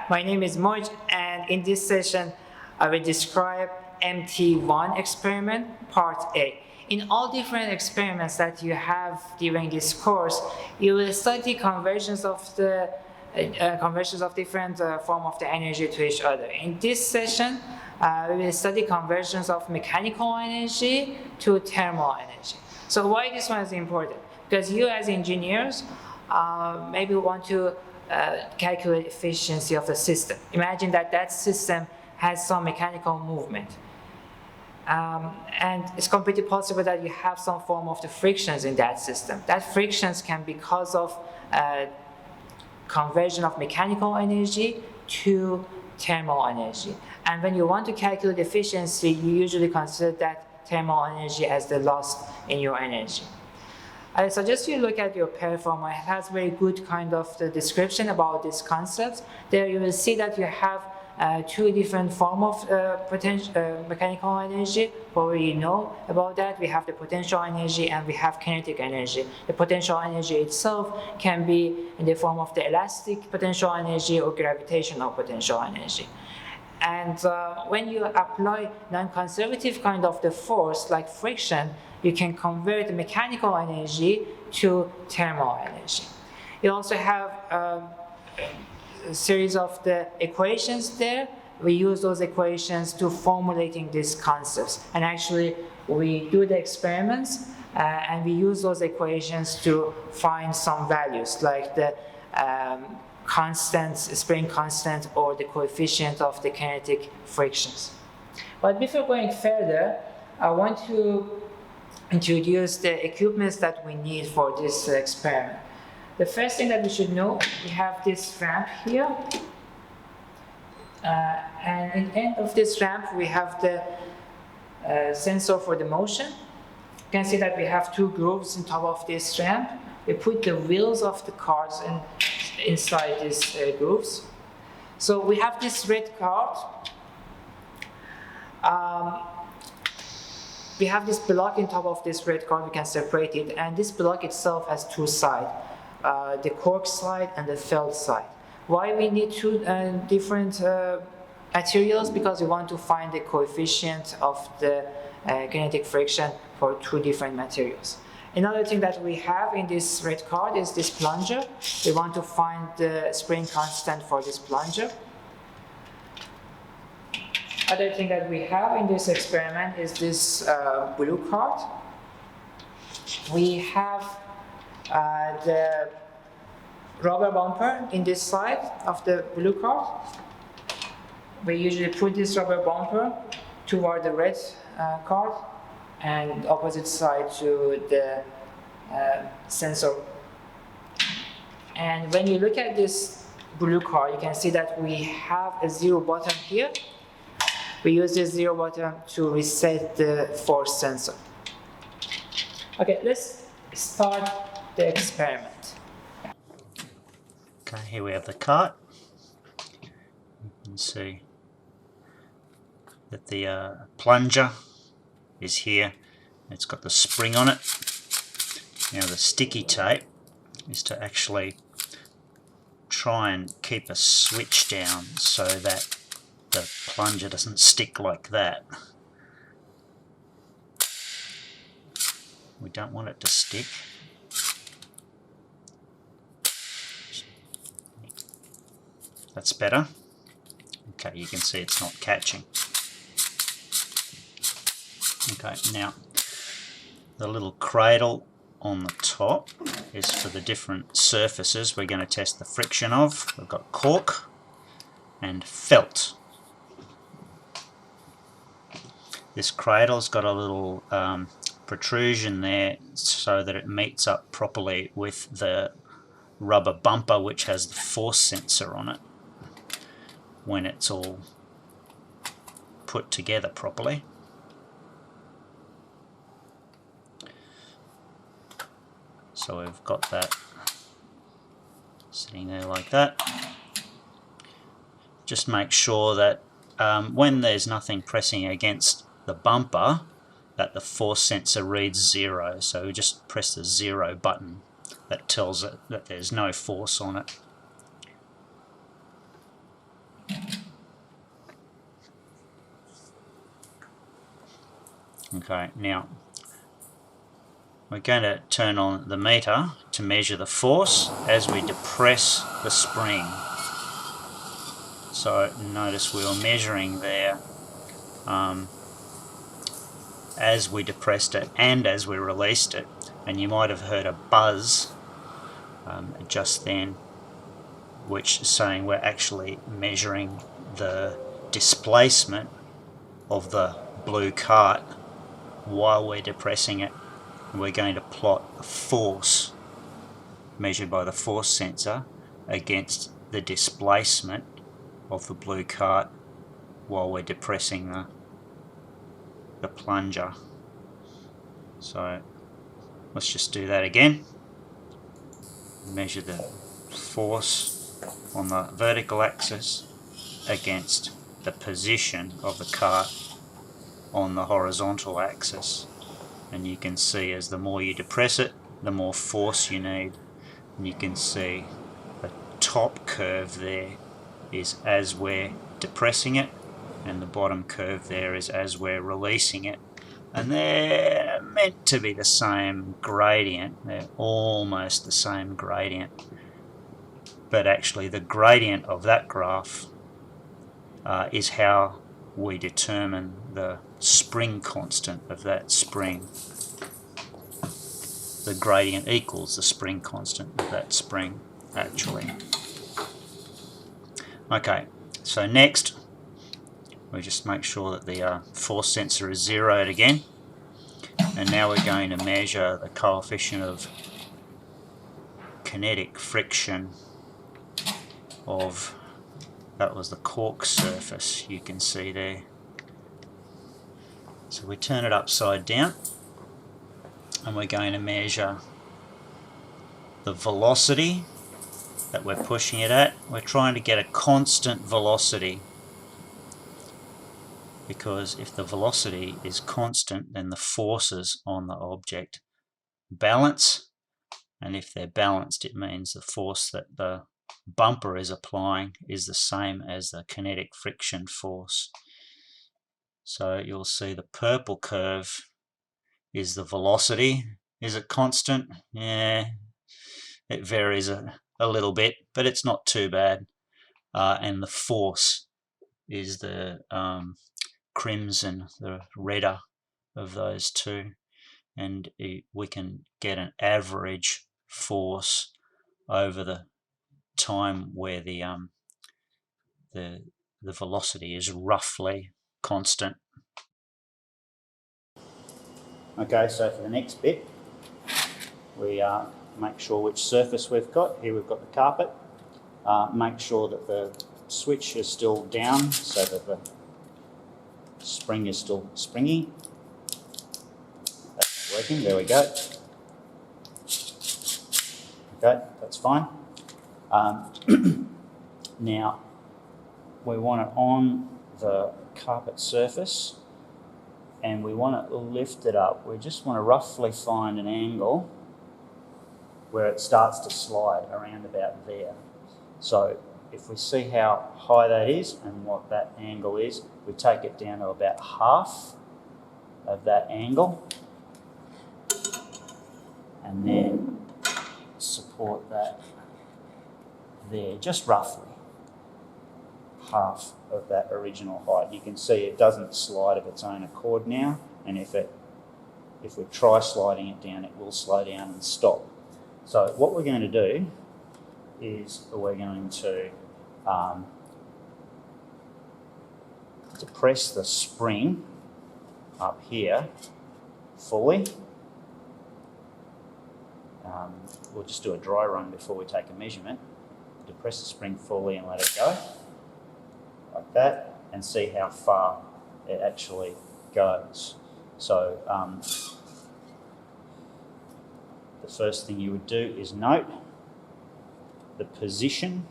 my name is Moj, and in this session I will describe MT1 experiment part A. In all different experiments that you have during this course, you will study conversions of different form of the energy to each other. In this session, we will study conversions of mechanical energy to thermal energy. So why this one is important? Because you as engineers maybe want to calculate efficiency of the system. Imagine that that system has some mechanical movement. And it's completely possible that you have some form of the frictions in that system. That frictions can be because of conversion of mechanical energy to thermal energy. And when you want to calculate efficiency, you usually consider that thermal energy as the loss in your energy. I suggest you look at your performer. It has very good kind of the description about these concepts. There you will see that you have two different forms of mechanical energy. What we know about that, we have the potential energy and we have kinetic energy. The potential energy itself can be in the form of the elastic potential energy or gravitational potential energy. And when you apply non-conservative kind of the force like friction, you can convert the mechanical energy to thermal energy. You also have a series of the equations there. We use those equations to formulating these concepts. And actually, we do the experiments and we use those equations to find some values like the constant, spring constant, or the coefficient of the kinetic frictions. But before going further, I want to introduce the equipments that we need for this experiment. The first thing that we should know, we have this ramp here. And in the end of this ramp, we have the sensor for the motion. You can see that we have two grooves on top of this ramp. We put the wheels of the cars inside these grooves. So we have this red card. We have this block on top of this red card. We can separate it, and this block itself has two sides, the cork side and the felt side. Why we need two different materials? Because we want to find the coefficient of the kinetic friction for two different materials. Another thing that we have in this red card is this plunger. We want to find the spring constant for this plunger. Other thing that we have in this experiment is this blue card. We have the rubber bumper in this side of the blue card. We usually put this rubber bumper toward the red card and opposite side to the sensor. And when you look at this blue card, you can see that we have a zero bottom here. We use this zero bottom to reset the force sensor. Okay, let's start the experiment. Okay, here we have the cart. You can see that the plunger is here. It's got the spring on it. Now the sticky tape is to actually try and keep a switch down so that the plunger doesn't stick like that. We don't want it to stick. That's better. Okay, you can see it's not catching. Okay, now the little cradle on the top is for the different surfaces we're going to test the friction of. We've got cork and felt. This cradle's got a little protrusion there so that it meets up properly with the rubber bumper, which has the force sensor on it when it's all put together properly. So we've got that sitting there like that. Just make sure that when there's nothing pressing against the bumper, that the force sensor reads 0. So we just press the 0 button. That tells it that there's no force on it. Okay, now we're going to turn on the meter to measure the force as we depress the spring. So notice we were measuring there as we depressed it and as we released it, and you might have heard a buzz just then, which is saying we're actually measuring the displacement of the blue cart while we're depressing it. And we're going to plot the force measured by the force sensor against the displacement of the blue cart while we're depressing the plunger. So let's just do that again. Measure the force on the vertical axis against the position of the cart on the horizontal axis, and you can see as the more you depress it, the more force you need. And you can see the top curve there is as we're depressing it, and the bottom curve there is as we're releasing it, and they're meant to be the same gradient. They're almost the same gradient, but actually the gradient of that graph is how we determine the spring constant of that spring. The gradient equals the spring constant of that spring, actually. Okay, so next we just make sure that the force sensor is zeroed again, and now we're going to measure the coefficient of kinetic friction of, that was the cork surface you can see there. So we turn it upside down and we're going to measure the velocity that we're pushing it at. We're trying to get a constant velocity, because if the velocity is constant, then the forces on the object balance, and if they're balanced, it means the force that the bumper is applying is the same as the kinetic friction force. So you'll see the purple curve is the velocity. Is it constant? Yeah, it varies a little bit, but it's not too bad. And the force is the crimson, the redder of those two, and we can get an average force over the time where the velocity is roughly constant. Okay, so for the next bit, we make sure which surface we've got. Here we've got the carpet. Make sure that the switch is still down so that the spring is still springy. That's not working, there we go. Okay, that's fine. Now, we want it on the carpet surface, and we want to lift it up. We just want to roughly find an angle where it starts to slide around about there. So if we see how high that is and what that angle is, we take it down to about half of that angle, and then support that there, just roughly half of that original height. You can see it doesn't slide of its own accord now, and if we try sliding it down, it will slow down and stop. So what we're going to do is we're going to depress the spring up here fully. We'll just do a dry run before we take a measurement. Depress the spring fully and let it go, like that, and see how far it actually goes. So the first thing you would do is note the position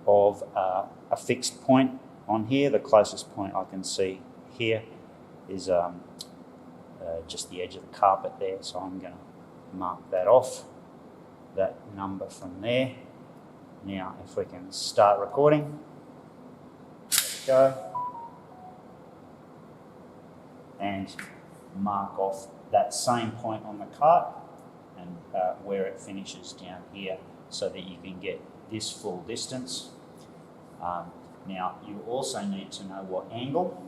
of a fixed point on here. The closest point I can see here is just the edge of the carpet there, so I'm going to mark that off, that number from there. Now if we can start recording, there we go, and mark off that same point on the cart and where it finishes down here so that you can get this full distance. Now you also need to know what angle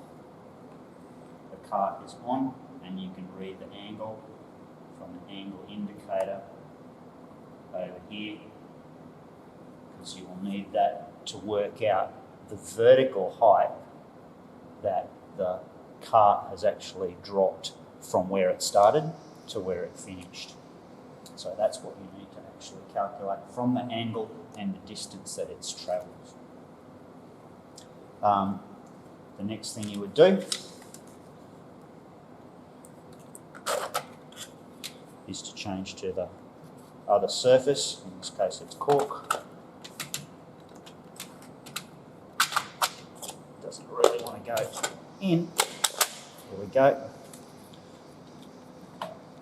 the cart is on, and you can read the angle from the angle indicator over here, because you will need that to work out the vertical height that the cart has actually dropped from where it started to where it finished. So that's what you need to actually calculate from the angle and the distance that it's travelled. The next thing you would do is to change to the other surface. In this case it's cork. Doesn't really want to go in. There we go.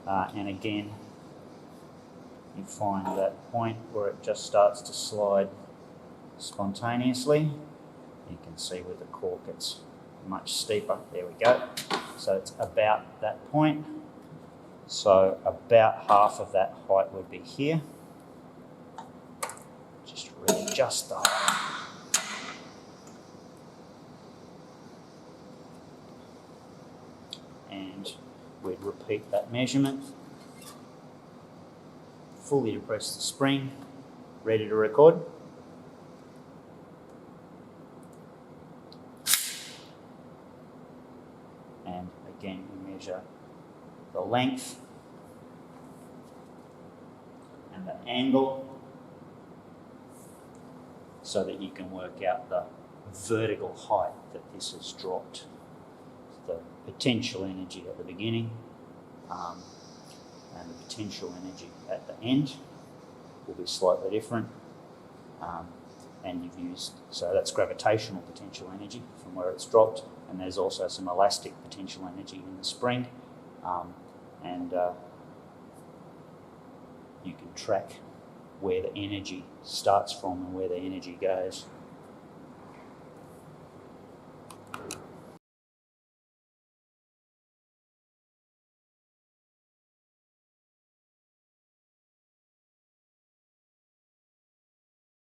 And again, you find that point where it just starts to slide spontaneously. You can see with the cork it's much steeper. There we go. So it's about that point. So about half of that height would be here. Just readjust the height. And we'd repeat that measurement. Fully depress the spring. Ready to record. And again, we measure the length and the angle so that you can work out the vertical height that this has dropped. The potential energy at the beginning and the potential energy at the end will be slightly different. And you've used, so that's gravitational potential energy from where it's dropped, and there's also some elastic potential energy in the spring. You can track where the energy starts from and where the energy goes.